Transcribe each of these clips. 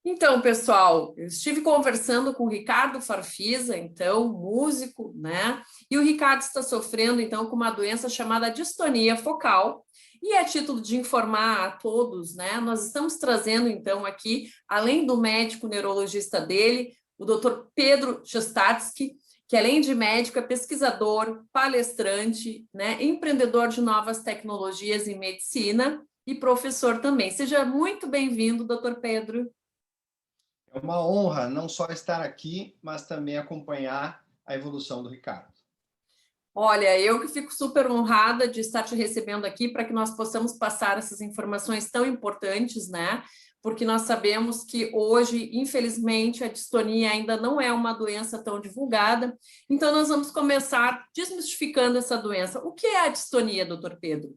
Então, pessoal, eu estive conversando com o Ricardo Farfisa, então, músico, né? E o Ricardo está sofrendo, então, com uma doença chamada distonia focal. E a título de informar a todos, né? Nós estamos trazendo, então, aqui, além do médico neurologista dele, o Dr. Pedro Jostatsky, que além de médico, é pesquisador, palestrante, né? Empreendedor de novas tecnologias em medicina e professor também. Seja muito bem-vindo, Dr. Pedro. É uma honra não só estar aqui, mas também acompanhar a evolução do Ricardo. Olha, eu que fico super honrada de estar te recebendo aqui para que nós possamos passar essas informações tão importantes, né? Porque nós sabemos que hoje, infelizmente, a distonia ainda não é uma doença tão divulgada. Então, nós vamos começar desmistificando essa doença. O que é a distonia, doutor Pedro?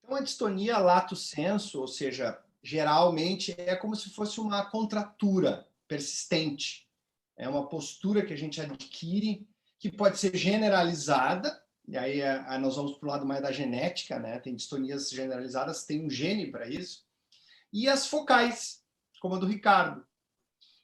Então, a distonia lato sensu, ou seja, geralmente é como se fosse uma contratura persistente. É uma postura que a gente adquire, que pode ser generalizada, e aí nós vamos para o lado mais da genética, né? Tem distonias generalizadas, tem um gene para isso, e as focais, como a do Ricardo,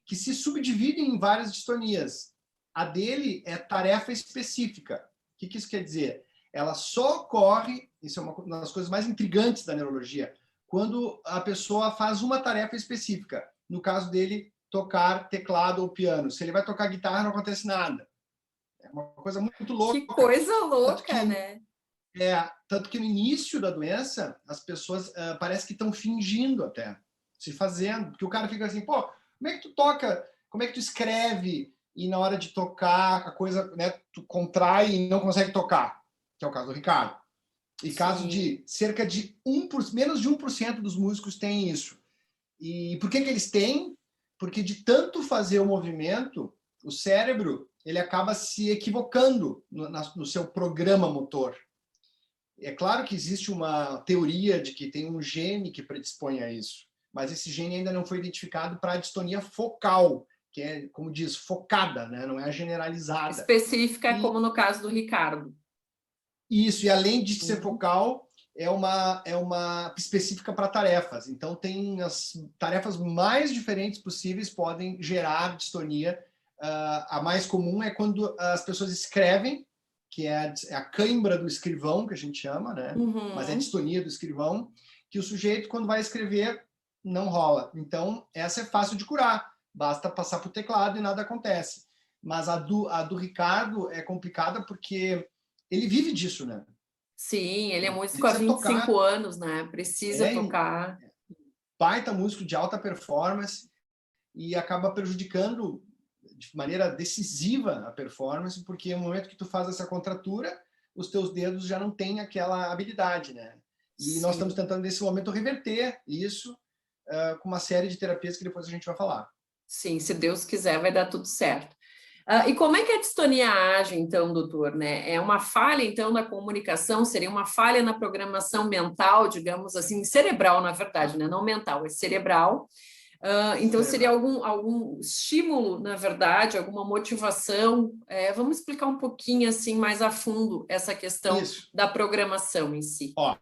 que se subdividem em várias distonias. A dele é tarefa específica. O que isso quer dizer? Ela só ocorre, isso é uma das coisas mais intrigantes da neurologia, quando a pessoa faz uma tarefa específica. No caso dele, tocar teclado ou piano. Se ele vai tocar guitarra, não acontece nada. É uma coisa muito louca. Que coisa louca, né? Tanto que no início da doença, as pessoas parece que estão fingindo até, se fazendo, porque o cara fica assim, pô, como é que tu toca, como é que tu escreve e na hora de tocar a coisa, né, tu contrai e não consegue tocar, que é o caso do Ricardo. E caso de cerca de menos de 1% dos músicos têm isso. E por que eles têm? Porque de tanto fazer o movimento, o cérebro ele acaba se equivocando no seu programa motor. É claro que existe uma teoria de que tem um gene que predispõe a isso, mas esse gene ainda não foi identificado para a distonia focal, que é, como diz, focada, né? Não é generalizada. Específica, como no caso do Ricardo. Isso, e além de ser focal, é uma específica para tarefas. Então, tem as tarefas mais diferentes possíveis podem gerar distonia. A mais comum é quando as pessoas escrevem, que é a cãibra do escrivão, que a gente chama, né? Mas é a distonia do escrivão, que o sujeito, quando vai escrever, não rola. Então, essa é fácil de curar. Basta passar para o teclado e nada acontece. Mas a do Ricardo é complicada porque ele vive disso, né? Sim, ele é Ele músico há precisa 25 tocar. anos, né? Precisa tocar. Baita músico de alta performance e acaba prejudicando de maneira decisiva a performance, porque no momento que tu faz essa contratura, os teus dedos já não têm aquela habilidade, né? E Sim. nós estamos tentando, nesse momento, reverter isso com uma série de terapias que depois a gente vai falar. Sim, se Deus quiser, vai dar tudo certo. E como é que a distonia age, então, doutor? Né? É uma falha, então, na comunicação? Seria uma falha na programação mental, digamos assim, cerebral, na verdade, né? Não mental, é cerebral. Então, seria algum estímulo, na verdade, alguma motivação? Vamos explicar um pouquinho, assim, mais a fundo essa questão da programação em si. Ó,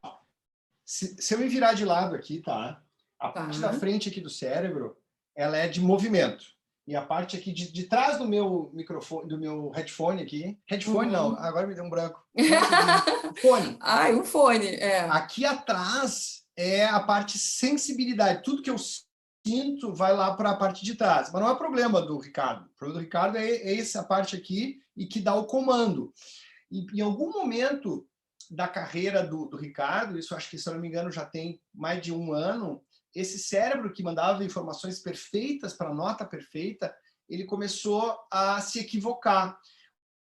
se eu me virar de lado aqui, tá? A parte da frente aqui do cérebro, ela é de movimento. E a parte aqui de trás do meu microfone, do meu headphone aqui. Headphone não, agora me deu um branco. Fone. Um fone, Aqui atrás é a parte sensibilidade. Tudo que eu sinto vai lá para a parte de trás. Mas não é problema do Ricardo. O problema do Ricardo é essa parte aqui e que dá o comando. E em algum momento da carreira do Ricardo, isso acho que, se eu não me engano, já tem mais de 1 ano, esse cérebro que mandava informações perfeitas para a nota perfeita, ele começou a se equivocar.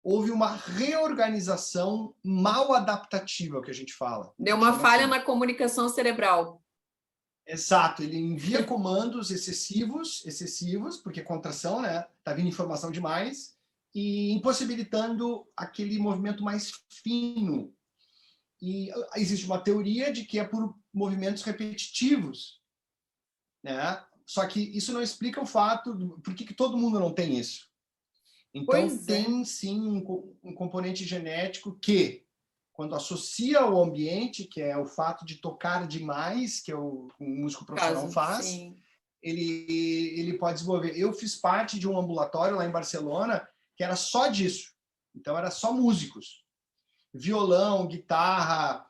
Houve uma reorganização mal adaptativa, que a gente fala. Deu uma falha na comunicação cerebral. Exato, ele envia comandos excessivos, porque contração, né? Tá vindo informação demais, e impossibilitando aquele movimento mais fino. E existe uma teoria de que é por movimentos repetitivos, né? Só que isso não explica o fato por que todo mundo não tem isso. Então, tem sim um componente genético que, quando associa ao ambiente, que é o fato de tocar demais, que o músico profissional faz, ele pode desenvolver. Eu fiz parte de um ambulatório lá em Barcelona que era só disso. Então, era só músicos. Violão, guitarra,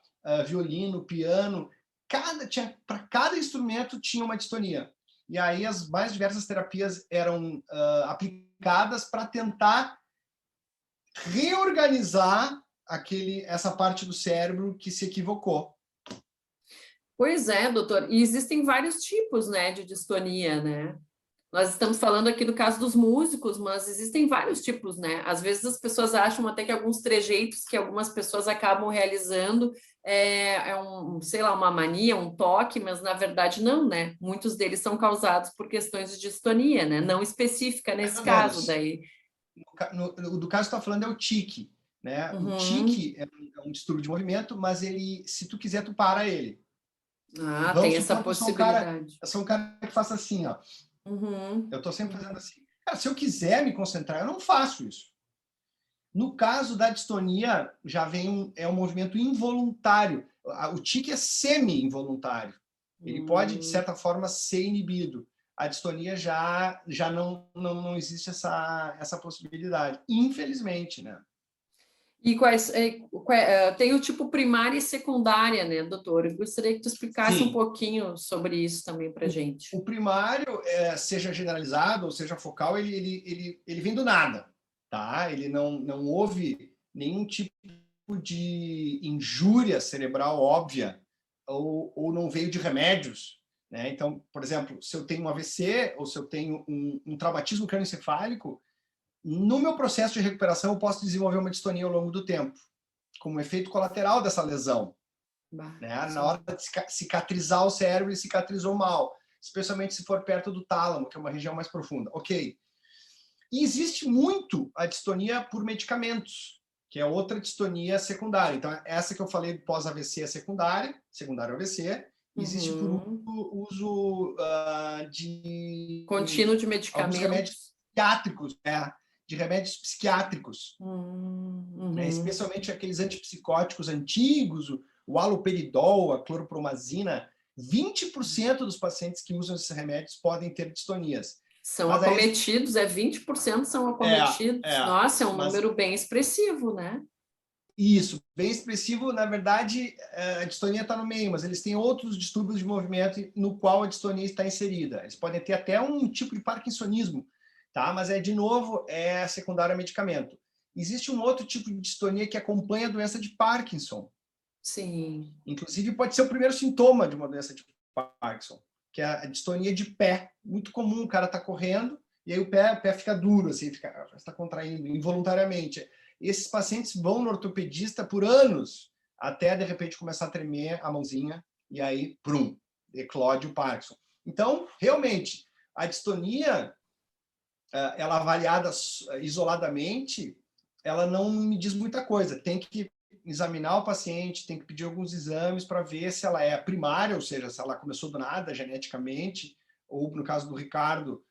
violino, piano. Para cada instrumento tinha uma distonia. E aí as mais diversas terapias eram aplicadas para tentar reorganizar essa parte do cérebro que se equivocou. Pois é, doutor. E existem vários tipos, né, de distonia, né? Nós estamos falando aqui do caso dos músicos, mas existem vários tipos, né? Às vezes as pessoas acham até que alguns trejeitos que algumas pessoas acabam realizando sei lá, uma mania, um toque, mas na verdade não, né? Muitos deles são causados por questões de distonia, né? Não específica nesse caso daí. Do caso que você está falando é o tique, né? O tique é um distúrbio de movimento, mas se tu quiser, tu para ele. Ah, tem essa possibilidade. Eu sou um cara que faça assim, ó. Eu estou sempre fazendo assim. Cara, se eu quiser me concentrar, eu não faço isso. No caso da distonia, já vem um movimento involuntário. O tique é semi-involuntário. Ele pode, de certa forma, ser inibido. A distonia já não existe essa possibilidade. Infelizmente, né? E tem o tipo primária e secundária, né, doutor? Eu gostaria que tu explicasse um pouquinho sobre isso também para a gente. O primário, seja generalizado ou seja focal, ele vem do nada, tá? Ele não houve nenhum tipo de injúria cerebral óbvia ou não veio de remédios, né? Então, por exemplo, se eu tenho um AVC ou se eu tenho um traumatismo crânioencefálico, no meu processo de recuperação, eu posso desenvolver uma distonia ao longo do tempo, como efeito colateral dessa lesão. Né? Na hora de cicatrizar o cérebro, ele cicatrizou mal, especialmente se for perto do tálamo, que é uma região mais profunda. Ok. E existe muito a distonia por medicamentos, que é outra distonia secundária. Então, essa que eu falei pós-AVC é secundário AVC. Existe por uso de... contínuo de medicamentos. Alguns remédios psiquiátricos, de remédios psiquiátricos, né? Especialmente aqueles antipsicóticos antigos, o haloperidol, a cloropromazina. 20% dos pacientes que usam esses remédios podem ter distonias. São acometidos, 20% são acometidos. Nossa, é um número bem expressivo, né? Isso, bem expressivo. Na verdade, a distonia está no meio, mas eles têm outros distúrbios de movimento no qual a distonia está inserida. Eles podem ter até um tipo de parkinsonismo, tá? Mas de novo, é secundário a medicamento. Existe um outro tipo de distonia que acompanha a doença de Parkinson. Sim. Inclusive, pode ser o primeiro sintoma de uma doença de Parkinson, que é a distonia de pé. Muito comum, o cara tá correndo e aí o pé fica duro, assim, está contraindo involuntariamente. Esses pacientes vão no ortopedista por anos, até de repente começar a tremer a mãozinha e aí, prum, eclode o Parkinson. Então, realmente, a distonia, ela avaliada isoladamente, ela não me diz muita coisa. Tem que examinar o paciente, tem que pedir alguns exames para ver se ela é primária, ou seja, se ela começou do nada, geneticamente, ou no caso do Ricardo,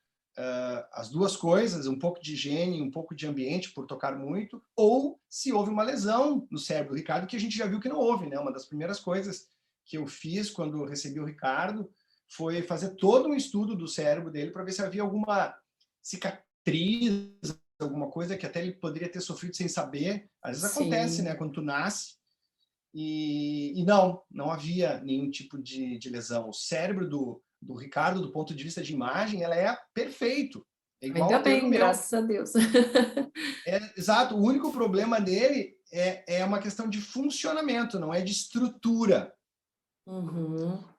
as duas coisas, um pouco de higiene, um pouco de ambiente, por tocar muito, ou se houve uma lesão no cérebro do Ricardo, que a gente já viu que não houve, né? Uma das primeiras coisas que eu fiz quando recebi o Ricardo foi fazer todo um estudo do cérebro dele para ver se havia alguma cicatriz, alguma coisa que até ele poderia ter sofrido sem saber. Às vezes acontece, né? Quando tu nasce. E não havia nenhum tipo de lesão. O cérebro do Ricardo, do ponto de vista de imagem, ela é perfeito. É igual Ainda bem, graças a Deus. Exato. O único problema dele é uma questão de funcionamento, não é de estrutura.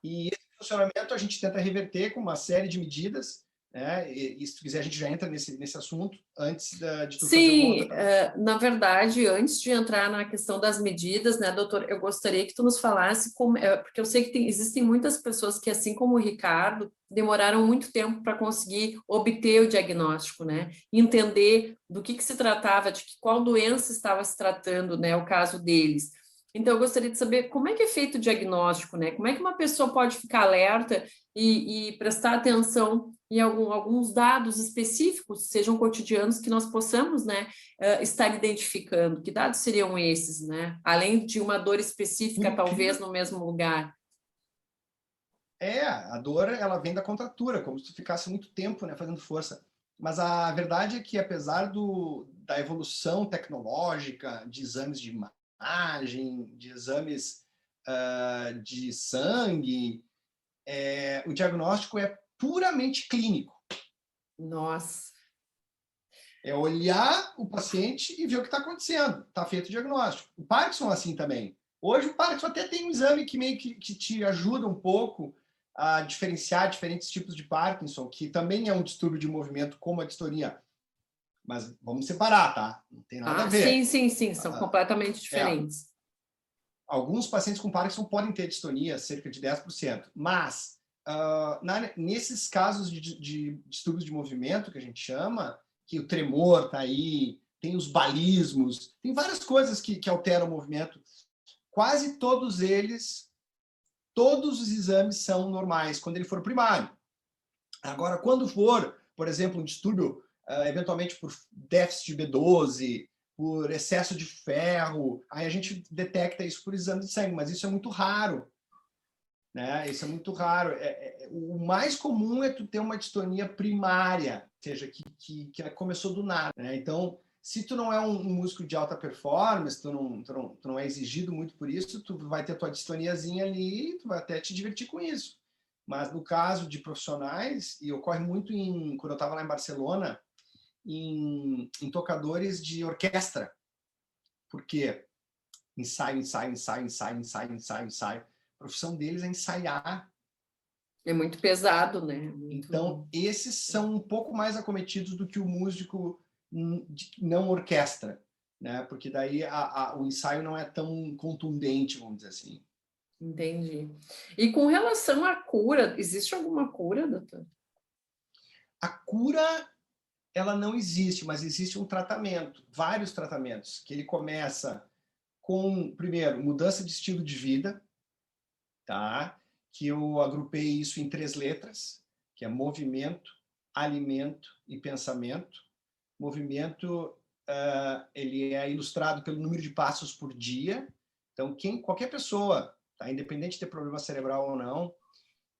E esse funcionamento a gente tenta reverter com uma série de medidas, né? E se tu quiser, a gente já entra nesse assunto antes de tu fazer uma outra... na verdade, antes de entrar na questão das medidas, né, doutor, eu gostaria que tu nos falasse porque eu sei que existem muitas pessoas que, assim como o Ricardo, demoraram muito tempo para conseguir obter o diagnóstico, né, entender do que se tratava, de qual doença estava se tratando, né, o caso deles. Então, eu gostaria de saber como é que é feito o diagnóstico, né? Como é que uma pessoa pode ficar alerta e prestar atenção em alguns dados específicos, sejam cotidianos, que nós possamos, né, estar identificando. Que dados seriam esses, né? Além de uma dor específica, talvez, no mesmo lugar. A dor, ela vem da contratura, como se tu ficasse muito tempo, né, fazendo força. Mas a verdade é que, apesar da evolução tecnológica, de exames de imagem, de exames de sangue, o diagnóstico é puramente clínico. Nossa. É olhar o paciente e ver o que está acontecendo. Está feito o diagnóstico. O Parkinson, assim também. Hoje, o Parkinson até tem um exame que meio que te ajuda um pouco a diferenciar diferentes tipos de Parkinson, que também é um distúrbio de movimento, como a distonia. Mas vamos separar, tá? Não tem nada a ver. Sim. São completamente diferentes. Alguns pacientes com Parkinson podem ter distonia, cerca de 10%. Mas, nesses casos de distúrbios de movimento, que a gente chama, que o tremor está aí, tem os balismos, tem várias coisas que alteram o movimento. Quase todos os exames são normais, quando ele for primário. Agora, quando for, por exemplo, um distúrbio, eventualmente por déficit de B12, por excesso de ferro, aí a gente detecta isso por exame de sangue, mas isso é muito raro. Né? Isso é muito raro. O mais comum é tu ter uma distonia primária, ou seja, que começou do nada. Né? Então, se tu não é um músico de alta performance, tu não é exigido muito por isso, tu vai ter tua distoniazinha ali e tu vai até te divertir com isso. Mas no caso de profissionais, e ocorre muito quando eu estava lá em Barcelona, em tocadores de orquestra. Por quê? Ensaio. A profissão deles é ensaiar. É muito pesado, né? Então, esses são um pouco mais acometidos do que o músico não orquestra, né? Porque daí o ensaio não é tão contundente, vamos dizer assim. Entendi. E com relação à cura, existe alguma cura, doutor? A cura, ela não existe, mas existe um tratamento, vários tratamentos, que ele começa com, primeiro, mudança de estilo de vida, tá? Que eu agrupei isso em 3 letras, que é movimento, alimento e pensamento. Movimento, ele é ilustrado pelo número de passos por dia. Então, qualquer pessoa, tá? Independente de ter problema cerebral ou não,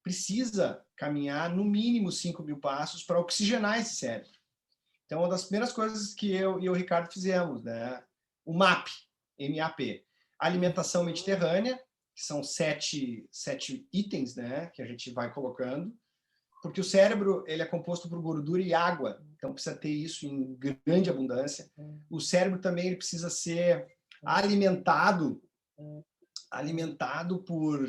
precisa caminhar no mínimo 5.000 passos para oxigenar esse cérebro. Então, uma das primeiras coisas que eu e o Ricardo fizemos, né? O MAP, M-A-P, alimentação mediterrânea, que são 7 itens, né, que a gente vai colocando, porque o cérebro ele é composto por gordura e água, então precisa ter isso em grande abundância. O cérebro também ele precisa ser alimentado por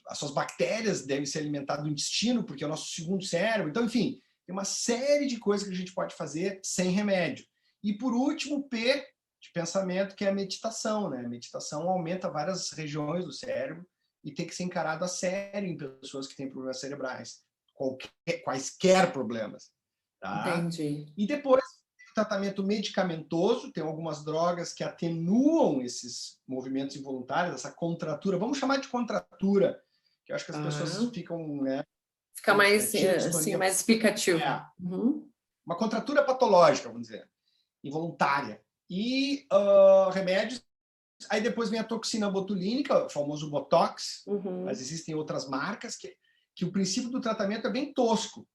as suas bactérias devem ser alimentadas no intestino, porque é o nosso segundo cérebro. Então, enfim, tem uma série de coisas que a gente pode fazer sem remédio. E por último, P de pensamento, que é a meditação, né? A meditação aumenta várias regiões do cérebro e tem que ser encarado a sério em pessoas que têm problemas cerebrais, quaisquer problemas. Tá? Entendi. E depois, o tratamento medicamentoso, tem algumas drogas que atenuam esses movimentos involuntários, essa contratura, vamos chamar de contratura, que eu acho que as pessoas ficam... Né, fica mais, assim, mais explicativo. Uma contratura patológica, vamos dizer, involuntária. E remédios. Aí depois vem a toxina botulínica, o famoso Botox, mas existem outras marcas que o princípio do tratamento é bem tosco.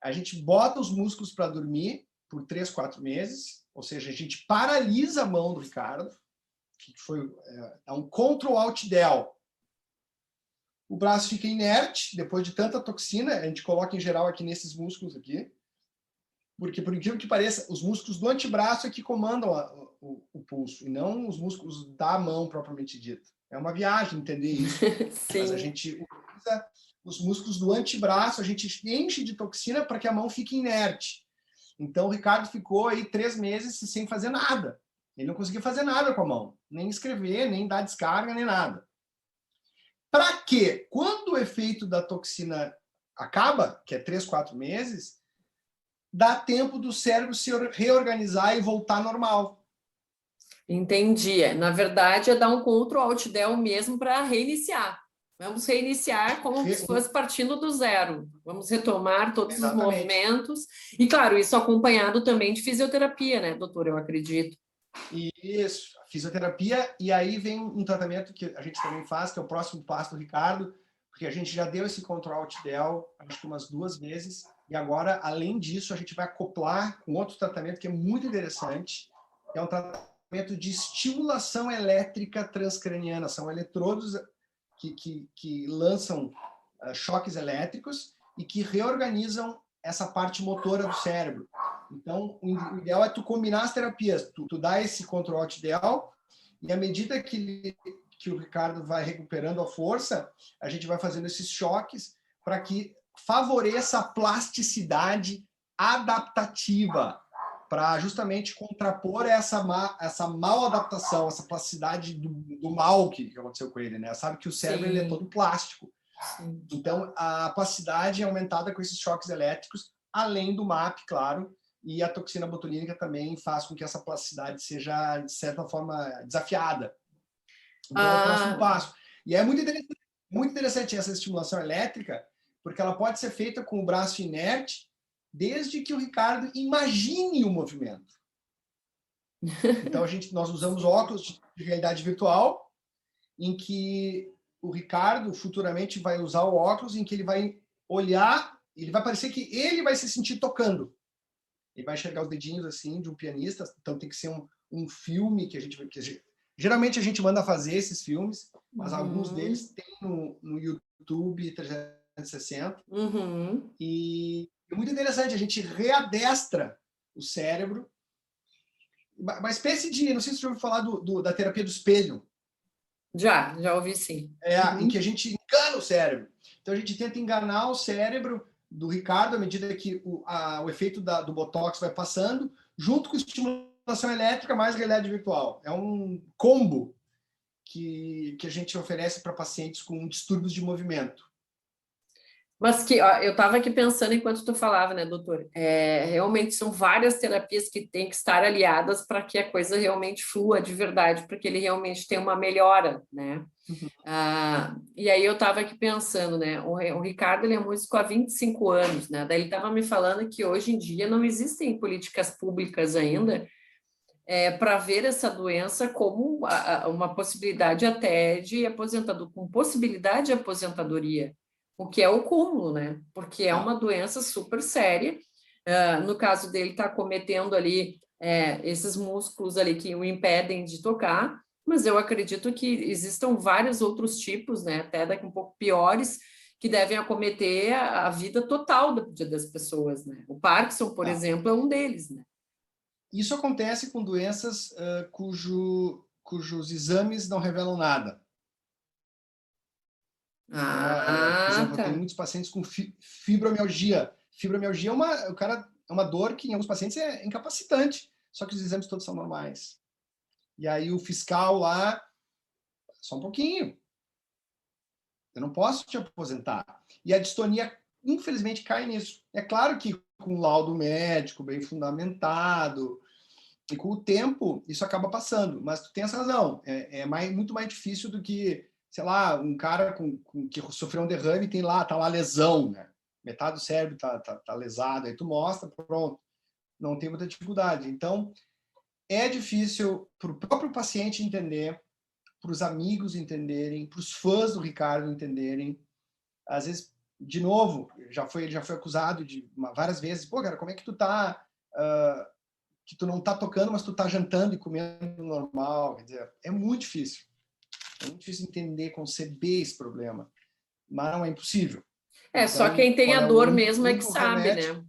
A gente bota os músculos para dormir por 3, 4 meses, ou seja, a gente paralisa a mão do Ricardo, que foi um Ctrl-Alt-Del. O braço fica inerte, depois de tanta toxina, a gente coloca em geral aqui nesses músculos aqui, porque, por incrível que pareça, os músculos do antebraço é que comandam o pulso, e não os músculos da mão propriamente dita. É uma viagem entender isso. Mas a gente utiliza os músculos do antebraço, a gente enche de toxina para que a mão fique inerte. Então, o Ricardo ficou aí 3 meses sem fazer nada. Ele não conseguia fazer nada com a mão. Nem escrever, nem dar descarga, nem nada. Para quê? Quando o efeito da toxina acaba, que é 3, 4 meses, dá tempo do cérebro se reorganizar e voltar normal. Entendi. Na verdade, é dar um Ctrl-Alt-Del mesmo para reiniciar. Vamos reiniciar como se fosse partindo do zero. Vamos retomar todos os movimentos. E, claro, isso acompanhado também de fisioterapia, né, doutor? Eu acredito. Isso, fisioterapia. E aí vem um tratamento que a gente também faz, que é o próximo passo do Ricardo, porque a gente já deu esse Ctrl-Alt-Del, acho que umas 2 vezes, e agora, além disso, a gente vai acoplar com outro tratamento que é muito interessante, que é um tratamento de estimulação elétrica transcraniana. São eletrodos que lançam choques elétricos e que reorganizam essa parte motora do cérebro. Então, o ideal é tu combinar as terapias. Tu dá esse Ctrl-Alt-Del, e à medida que o Ricardo vai recuperando a força, a gente vai fazendo esses choques para que favoreça a plasticidade adaptativa, para justamente contrapor essa mal adaptação, essa plasticidade do mal que aconteceu com ele, né? Sabe que o cérebro ele é todo plástico. Sim. Então, a plasticidade é aumentada com esses choques elétricos, além do MAP, claro, e a toxina botulínica também faz com que essa plasticidade seja, de certa forma, desafiada. Então, é o próximo passo. E é muito interessante essa estimulação elétrica, porque ela pode ser feita com o braço inerte, desde que o Ricardo imagine o movimento. Então, nós usamos óculos de realidade virtual, em que o Ricardo futuramente vai usar o óculos, em que ele vai olhar, ele vai parecer que ele vai se sentir tocando. Ele vai enxergar os dedinhos assim de um pianista, então tem que ser um filme que geralmente a gente manda fazer esses filmes, mas alguns deles tem no YouTube 360. E é muito interessante, a gente readestra o cérebro. Uma espécie de, não sei se você já ouviu falar da terapia do espelho. Já ouvi sim. Em que a gente engana o cérebro. Então a gente tenta enganar o cérebro do Ricardo à medida que o efeito do Botox vai passando, junto com estimulação elétrica mais realidade virtual. É um combo que a gente oferece para pacientes com distúrbios de movimento. Mas que ó, eu estava aqui pensando enquanto tu falava, né, doutor? Realmente são várias terapias que têm que estar aliadas para que a coisa realmente flua de verdade, para que ele realmente tenha uma melhora, né? E aí eu estava aqui pensando, né? O Ricardo ele é músico há 25 anos, né? Daí ele estava me falando que hoje em dia não existem políticas públicas ainda para ver essa doença como uma possibilidade até de aposentadoria, com possibilidade de aposentadoria, o que é o cúmulo, né? Porque é uma doença super séria. No caso dele, está cometendo ali esses músculos ali que o impedem de tocar, mas eu acredito que existam vários outros tipos, né? Até daqui um pouco piores, que devem acometer a vida total das pessoas, né? O Parkinson, por exemplo, é um deles, né? Isso acontece com doenças cujos exames não revelam nada. Por exemplo, eu tenho muitos pacientes com fibromialgia. Fibromialgia é uma dor que em alguns pacientes é incapacitante, só que os exames todos são normais. E aí o fiscal lá, só um pouquinho, eu não posso te aposentar. E a distonia, infelizmente, cai nisso. É claro que com laudo médico bem fundamentado, e com o tempo isso acaba passando, mas tu tens razão, muito mais difícil do que, sei lá, um cara que sofreu um derrame e tá lá lesão, né? Metade do cérebro tá lesado, aí tu mostra, pronto, não tem muita dificuldade. Então, é difícil para o próprio paciente entender, para os amigos entenderem, para os fãs do Ricardo entenderem. Às vezes, de novo, ele já foi acusado várias vezes, pô, cara, como é que tu tá... que tu não tá tocando, mas tu tá jantando e comendo normal. Quer dizer, é muito difícil. É muito difícil entender, conceber esse problema. Mas não é impossível. Então, só quem tem a dor mesmo é que sabe, remédio, né?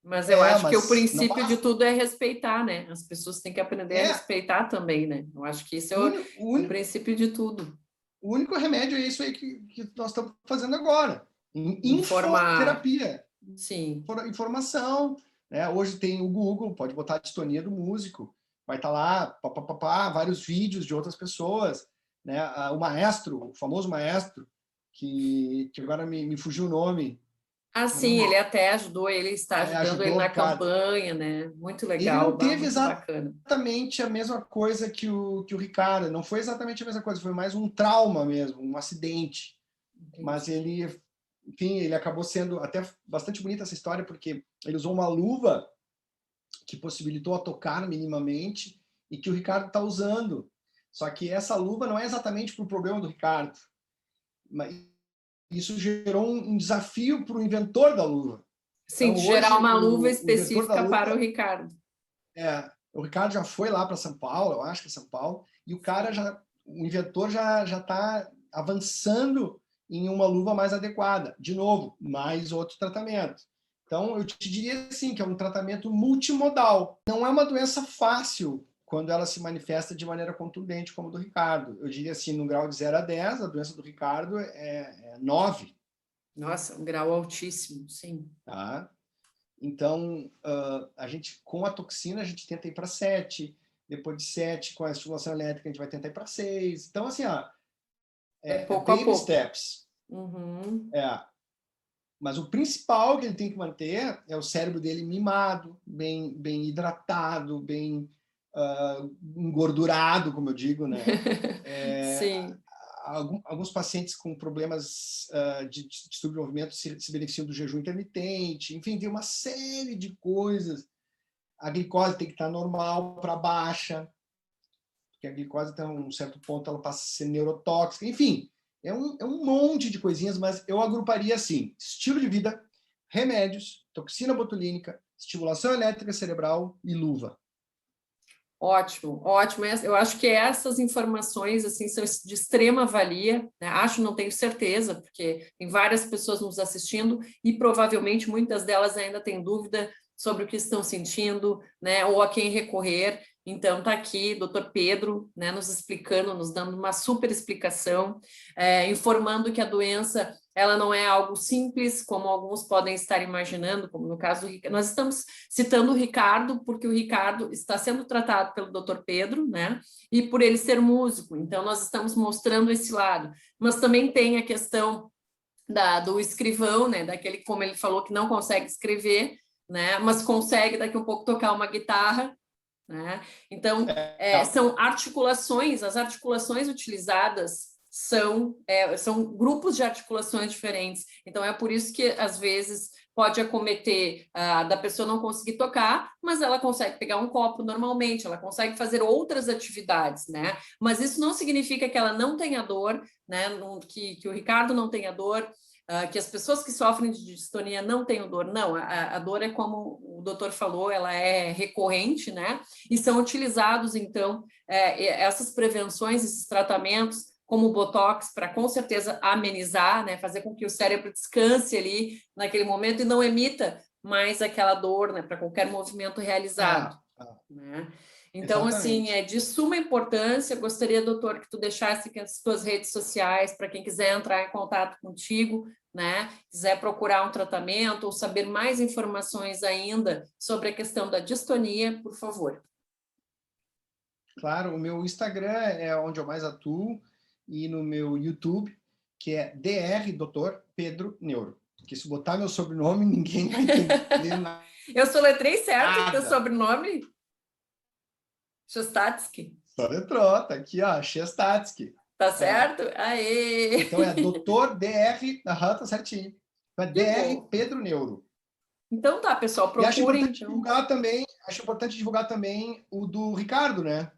Mas eu acho que o princípio não de tudo é respeitar, né? As pessoas têm que aprender a respeitar também, né? Eu acho que isso é o princípio de tudo. O único remédio é isso aí que nós estamos fazendo agora. Informar. Infoterapia. Sim. Informação. Né? Hoje tem o Google, pode botar a distonia do músico. Vai estar lá, vários vídeos de outras pessoas. Né? O maestro, o famoso maestro, que agora me fugiu o nome. Sim, ele até ajudou, ele está ajudando ele na campanha, né? Muito legal. Ele não teve exatamente bacana. A mesma coisa que o Ricardo, não foi exatamente a mesma coisa, foi mais um trauma mesmo, um acidente. Entendi. Mas ele acabou sendo até bastante bonita essa história, porque ele usou uma luva que possibilitou a tocar minimamente e que o Ricardo está usando. Só que essa luva não é exatamente para o problema do Ricardo. isso gerou um desafio para o inventor da luva. Sim, Então, gerar hoje, uma luva o inventor da específica luva, para o Ricardo. o Ricardo já foi lá para São Paulo, eu acho que é São Paulo, e o inventor já está avançando em uma luva mais adequada. De novo, mais outro tratamento. Então, eu te diria assim, que é um tratamento multimodal. Não é uma doença fácil quando ela se manifesta de maneira contundente, como a do Ricardo. Eu diria assim, no grau de 0 a 10, a doença do Ricardo é 9. Nossa, um grau altíssimo, sim. Tá? Então, a gente, com a toxina, a gente tenta ir para 7. Depois de 7, com a estimulação elétrica, a gente vai tentar ir para 6. Então, assim, Pouco a baby pouco. steps. Uhum. Mas o principal que ele tem que manter é o cérebro dele mimado, bem hidratado, bem engordurado, como eu digo, né? Sim. Alguns pacientes com problemas de distúrbio de movimento se beneficiam do jejum intermitente. Enfim, tem uma série de coisas. A glicose tem que estar normal para baixa, porque a glicose, até um certo ponto, ela passa a ser neurotóxica. Enfim, é um monte de coisinhas, mas eu agruparia assim: estilo de vida, remédios, toxina botulínica, estimulação elétrica cerebral e luva. Ótimo, ótimo. Eu acho que essas informações assim são de extrema valia, né? Acho, não tenho certeza, porque tem várias pessoas nos assistindo e provavelmente muitas delas ainda têm dúvida sobre o que estão sentindo, né? Ou a quem recorrer. Então, está aqui doutor Pedro, né, nos explicando, nos dando uma super explicação, informando que a doença ela não é algo simples, como alguns podem estar imaginando, como no caso do Ricardo. Nós estamos citando o Ricardo, porque o Ricardo está sendo tratado pelo doutor Pedro, né? E por ele ser músico, então nós estamos mostrando esse lado. Mas também tem a questão do escrivão, né? Daquele, como ele falou, que não consegue escrever, né? Mas consegue daqui a um pouco tocar uma guitarra, né? Então, são articulações, as articulações utilizadas são grupos de articulações diferentes. Então, é por isso que, às vezes, pode acometer da pessoa não conseguir tocar, mas ela consegue pegar um copo normalmente, ela consegue fazer outras atividades, né? Mas isso não significa que ela não tenha dor, né? Que o Ricardo não tenha dor, que as pessoas que sofrem de distonia não tenham dor. Não, a dor é como o doutor falou, ela é recorrente, né? E são utilizados, então, essas prevenções, esses tratamentos, como o Botox, para com certeza amenizar, né? Fazer com que o cérebro descanse ali naquele momento e não emita mais aquela dor, né? Para qualquer movimento realizado, né? Então, Exatamente. assim, é de suma importância. Gostaria, doutor, que tu deixasse aqui as tuas redes sociais para quem quiser entrar em contato contigo, né? Quiser procurar um tratamento ou saber mais informações ainda sobre a questão da distonia, por favor. Claro, o meu Instagram é onde eu mais atuo e no meu YouTube, que é Dr. Dr. Pedro Neuro. Porque se botar meu sobrenome, ninguém vai entender nada. Eu soletrei certo o teu sobrenome? Shostatsky. Soletrou, tá aqui, ó, Shestatsky. Tá certo? Aê! Então é Dr. Dr. Tá certinho. Então é Dr. Pedro Neuro. Então tá, pessoal, procurem. E acho importante então. divulgar também o do Ricardo, né?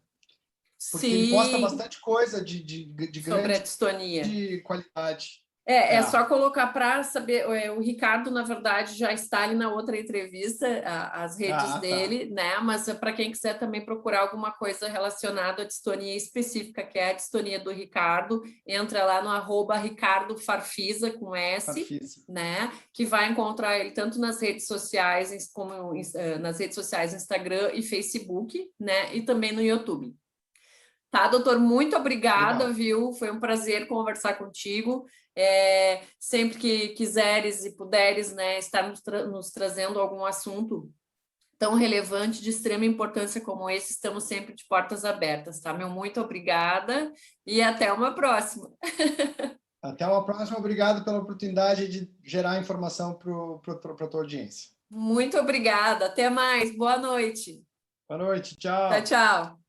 Porque Sim, ele posta bastante coisa de sobre a grande distonia. qualidade. É só colocar para saber. O Ricardo, na verdade, já está ali na outra entrevista, as redes dele, né? Mas para quem quiser também procurar alguma coisa relacionada à distonia específica, que é a distonia do Ricardo, entra lá no @Ricardo Farfisa com S, Farfisa, né? Que vai encontrar ele tanto nas redes sociais, como nas redes sociais Instagram e Facebook, né? E também no YouTube. Tá, doutor, muito obrigada, legal. viu? Foi um prazer conversar contigo. Sempre que quiseres e puderes, né, estar nos trazendo algum assunto tão relevante, de extrema importância como esse, estamos sempre de portas abertas, tá? Meu muito obrigada e até uma próxima. Até uma próxima. Obrigado pela oportunidade de gerar informação para a tua audiência. Muito obrigada. Até mais. Boa noite. Boa noite. Tchau, Tchau. tchau.